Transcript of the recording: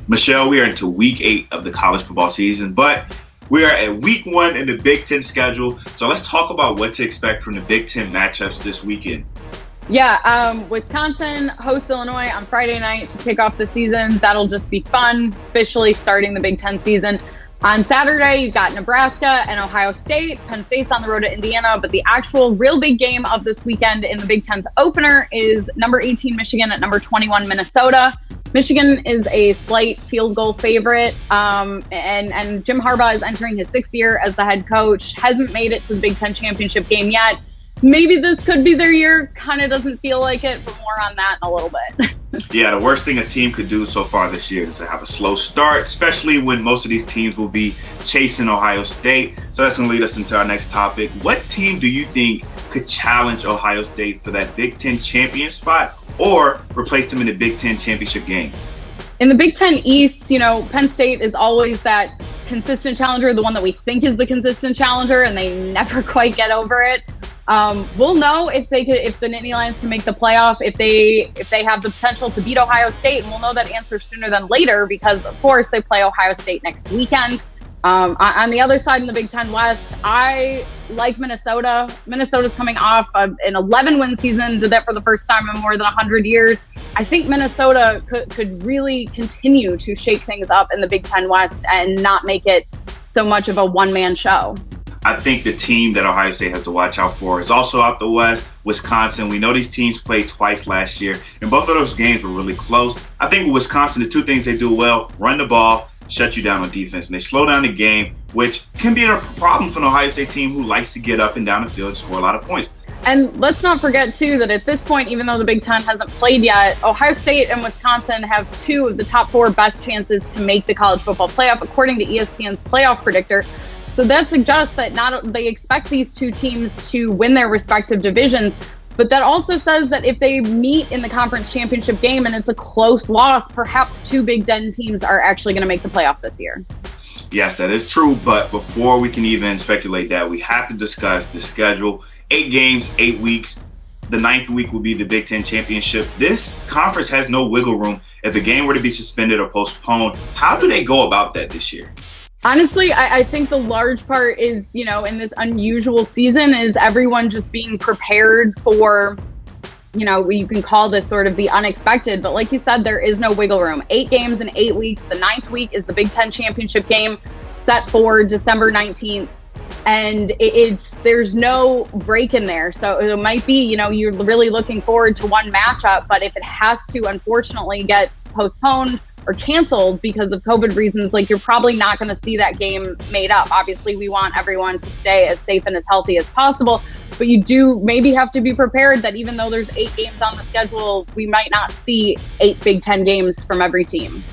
Michelle, we are into week 8 of the college football season, but we are at week 1 in the Big Ten schedule. So let's talk about what to expect from the Big Ten matchups this weekend. Yeah, Wisconsin hosts Illinois on Friday night to kick off the season. That'll just be fun, officially starting the Big Ten season. On Saturday, you've got Nebraska and Ohio State. Penn State's on the road to Indiana, but the actual real big game of this weekend in the Big Ten's opener is number 18 Michigan at number 21 Minnesota. Michigan is a slight field goal favorite, and Jim Harbaugh is entering his 6th year as the head coach. Hasn't made it to the Big Ten championship game yet. Maybe this could be their year. Kind of doesn't feel like it, but more on that in a little bit. Yeah, the worst thing a team could do so far this year is to have a slow start, especially when most of these teams will be chasing Ohio State. So that's going to lead us into our next topic. What team do you think could challenge Ohio State for that Big Ten champion spot or replace them in the Big Ten championship game? In the Big Ten East, Penn State is always that consistent challenger, the one that we think is the consistent challenger, and they never quite get over it. We'll know if the Nittany Lions can make the playoff, if they have the potential to beat Ohio State, and we'll know that answer sooner than later because, of course, they play Ohio State next weekend. On the other side in the Big Ten West, I like Minnesota. Minnesota's coming off an 11-win season, did that for the first time in more than 100 years. I think Minnesota could really continue to shake things up in the Big Ten West and not make it so much of a one-man show. I think the team that Ohio State has to watch out for is also out the West, Wisconsin. We know these teams played twice last year, and both of those games were really close. I think with Wisconsin, the two things they do well, run the ball, shut you down on defense, and they slow down the game, which can be a problem for an Ohio State team who likes to get up and down the field and score a lot of points. And let's not forget, too, that at this point, even though the Big Ten hasn't played yet, Ohio State and Wisconsin have 2 of the top 4 best chances to make the college football playoff, according to ESPN's playoff predictor. So that suggests that they expect these 2 teams to win their respective divisions, but that also says that if they meet in the conference championship game and it's a close loss, perhaps 2 Big Ten teams are actually going to make the playoff this year. Yes, that is true, but before we can even speculate that, we have to discuss the schedule. 8 games, 8 weeks. The 9th week will be the Big Ten championship. This conference has no wiggle room. If a game were to be suspended or postponed, how do they go about that this year? Honestly, I think the large part is, in this unusual season is everyone just being prepared for, you can call this sort of the unexpected. But like you said, there is no wiggle room. 8 games in 8 weeks. The 9th week is the Big Ten championship game set for December 19th. And there's no break in there. So it might be, you're really looking forward to one matchup. But if it has to, unfortunately, get postponed or canceled because of COVID reasons, you're probably not going to see that game made up. Obviously, we want everyone to stay as safe and as healthy as possible, but you do maybe have to be prepared that even though there's 8 games on the schedule, we might not see 8 Big Ten games from every team.